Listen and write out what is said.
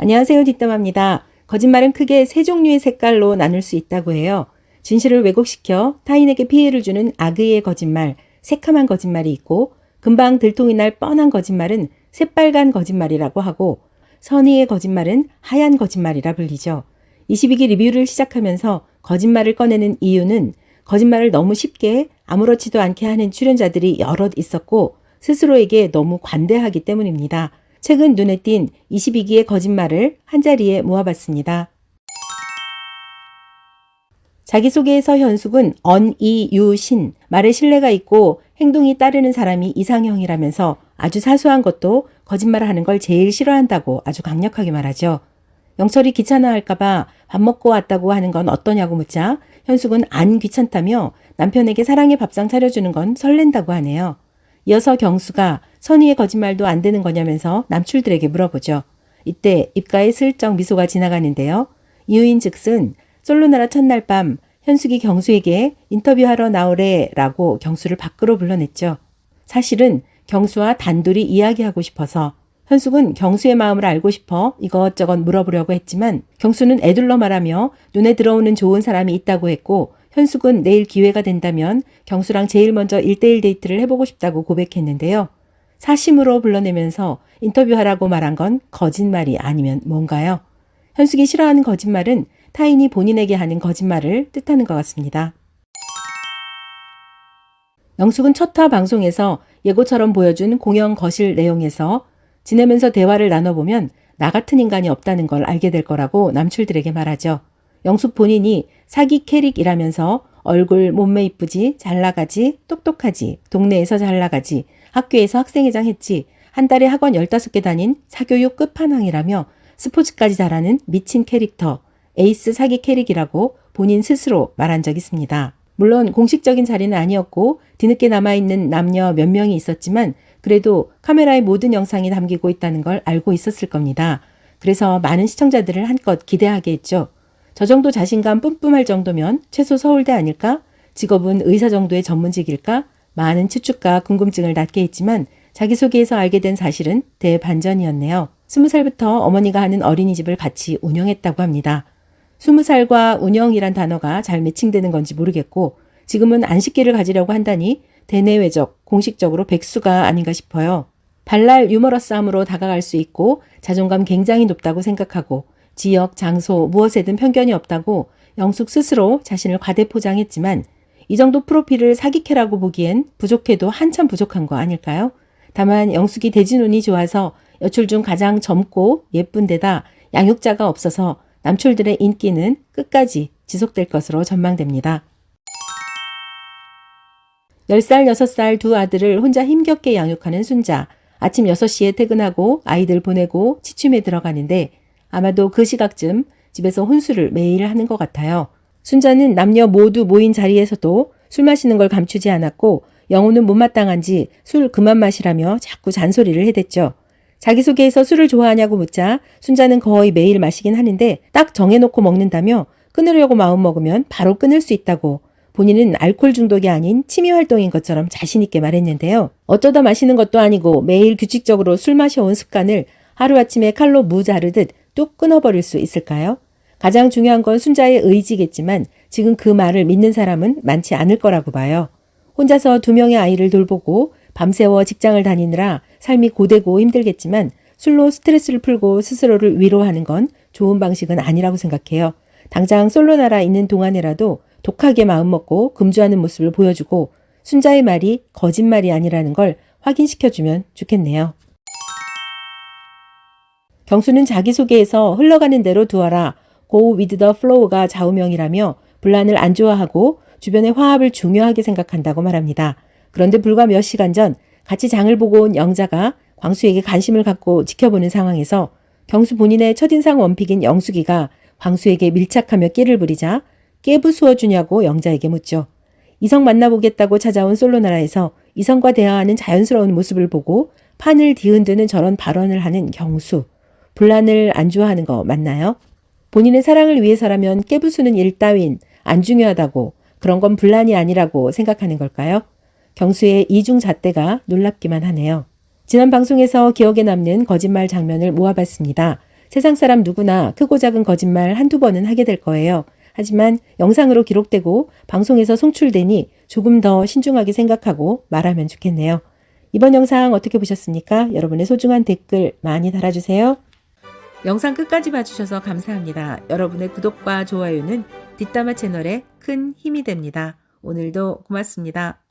안녕하세요. 뒷담화입니다. 거짓말은 크게 세 종류의 색깔로 나눌 수 있다고 해요. 진실을 왜곡시켜 타인에게 피해를 주는 악의의 거짓말, 새카만 거짓말이 있고, 금방 들통이 날 뻔한 거짓말은 새빨간 거짓말이라고 하고, 선의의 거짓말은 하얀 거짓말이라 불리죠. 22기 리뷰를 시작하면서 거짓말을 꺼내는 이유는 거짓말을 너무 쉽게 아무렇지도 않게 하는 출연자들이 여럿 있었고, 스스로에게 너무 관대하기 때문입니다. 최근 눈에 띈 22기의 거짓말을 한자리에 모아봤습니다. 자기소개에서 현숙은 언이유신, 말에 신뢰가 있고 행동이 따르는 사람이 이상형이라면서 아주 사소한 것도 거짓말하는 걸 제일 싫어한다고 아주 강력하게 말하죠. 영철이 귀찮아할까봐 밥 먹고 왔다고 하는 건 어떠냐고 묻자 현숙은 안 귀찮다며 남편에게 사랑의 밥상 차려주는 건 설렌다고 하네요. 이어서 경수가 선의의 거짓말도 안 되는 거냐면서 남출들에게 물어보죠. 이때 입가에 슬쩍 미소가 지나가는데요. 이유인 즉슨 솔로나라 첫날 밤 현숙이 경수에게 인터뷰하러 나오래 라고 경수를 밖으로 불러냈죠. 사실은 경수와 단둘이 이야기하고 싶어서 현숙은 경수의 마음을 알고 싶어 이것저것 물어보려고 했지만 경수는 애둘러 말하며 눈에 들어오는 좋은 사람이 있다고 했고 현숙은 내일 기회가 된다면 경수랑 제일 먼저 1대1 데이트를 해보고 싶다고 고백했는데요. 사심으로 불러내면서 인터뷰하라고 말한 건 거짓말이 아니면 뭔가요? 현숙이 싫어하는 거짓말은 타인이 본인에게 하는 거짓말을 뜻하는 것 같습니다. 영숙은 첫 화 방송에서 예고처럼 보여준 공연 거실 내용에서 지내면서 대화를 나눠보면 나 같은 인간이 없다는 걸 알게 될 거라고 남출들에게 말하죠. 영숙 본인이 사기 캐릭이라면서 얼굴, 몸매 이쁘지, 잘나가지, 똑똑하지, 동네에서 잘나가지, 학교에서 학생회장 했지, 한 달에 학원 15개 다닌 사교육 끝판왕이라며 스포츠까지 잘하는 미친 캐릭터, 에이스 사기 캐릭이라고 본인 스스로 말한 적 있습니다. 물론 공식적인 자리는 아니었고 뒤늦게 남아있는 남녀 몇 명이 있었지만 그래도 카메라에 모든 영상이 담기고 있다는 걸 알고 있었을 겁니다. 그래서 많은 시청자들을 한껏 기대하게 했죠. 저 정도 자신감 뿜뿜할 정도면 최소 서울대 아닐까? 직업은 의사 정도의 전문직일까? 많은 추측과 궁금증을 낳게 했지만 자기소개에서 알게 된 사실은 대반전이었네요. 20살부터 어머니가 하는 어린이집을 같이 운영했다고 합니다. 20살과 운영이란 단어가 잘 매칭되는 건지 모르겠고 지금은 안식기를 가지려고 한다니 대내외적, 공식적으로 백수가 아닌가 싶어요. 발랄 유머러스함으로 다가갈 수 있고 자존감 굉장히 높다고 생각하고 지역, 장소, 무엇에든 편견이 없다고 영숙 스스로 자신을 과대포장했지만 이 정도 프로필을 사기캐라고 보기엔 부족해도 한참 부족한 거 아닐까요? 다만 영숙이 대진운이 좋아서 여출 중 가장 젊고 예쁜 데다 양육자가 없어서 남출들의 인기는 끝까지 지속될 것으로 전망됩니다. 10살, 6살 두 아들을 혼자 힘겹게 양육하는 순자. 아침 6시에 퇴근하고 아이들 보내고 취침에 들어가는데 아마도 그 시각쯤 집에서 혼술을 매일 하는 것 같아요. 순자는 남녀 모두 모인 자리에서도 술 마시는 걸 감추지 않았고 영호는 못마땅한지 술 그만 마시라며 자꾸 잔소리를 해댔죠. 자기소개에서 술을 좋아하냐고 묻자 순자는 거의 매일 마시긴 하는데 딱 정해놓고 먹는다며 끊으려고 마음먹으면 바로 끊을 수 있다고 본인은 알코올 중독이 아닌 취미활동인 것처럼 자신있게 말했는데요. 어쩌다 마시는 것도 아니고 매일 규칙적으로 술 마셔온 습관을 하루아침에 칼로 무 자르듯 뚝 끊어버릴 수 있을까요? 가장 중요한 건 순자의 의지겠지만 지금 그 말을 믿는 사람은 많지 않을 거라고 봐요. 혼자서 2명의 아이를 돌보고 밤새워 직장을 다니느라 삶이 고되고 힘들겠지만 술로 스트레스를 풀고 스스로를 위로하는 건 좋은 방식은 아니라고 생각해요. 당장 솔로나라 있는 동안에라도 독하게 마음먹고 금주하는 모습을 보여주고 순자의 말이 거짓말이 아니라는 걸 확인시켜주면 좋겠네요. 경수는 자기소개에서 흘러가는 대로 두어라. Go with the flow가 좌우명이라며 분란을 안 좋아하고 주변의 화합을 중요하게 생각한다고 말합니다. 그런데 불과 몇 시간 전 같이 장을 보고 온 영자가 광수에게 관심을 갖고 지켜보는 상황에서 경수 본인의 첫인상 원픽인 영숙이가 광수에게 밀착하며 끼를 부리자 깨부수어주냐고 영자에게 묻죠. 이성 만나보겠다고 찾아온 솔로나라에서 이성과 대화하는 자연스러운 모습을 보고 판을 뒤흔드는 저런 발언을 하는 경수. 분란을 안 좋아하는 거 맞나요? 본인의 사랑을 위해서라면 깨부수는 일 따윈 안 중요하다고 그런 건 분란이 아니라고 생각하는 걸까요? 경수의 이중 잣대가 놀랍기만 하네요. 지난 방송에서 기억에 남는 거짓말 장면을 모아봤습니다. 세상 사람 누구나 크고 작은 거짓말 한두 번은 하게 될 거예요. 하지만 영상으로 기록되고 방송에서 송출되니 조금 더 신중하게 생각하고 말하면 좋겠네요. 이번 영상 어떻게 보셨습니까? 여러분의 소중한 댓글 많이 달아주세요. 영상 끝까지 봐주셔서 감사합니다. 여러분의 구독과 좋아요는 뒷담화 채널에 큰 힘이 됩니다. 오늘도 고맙습니다.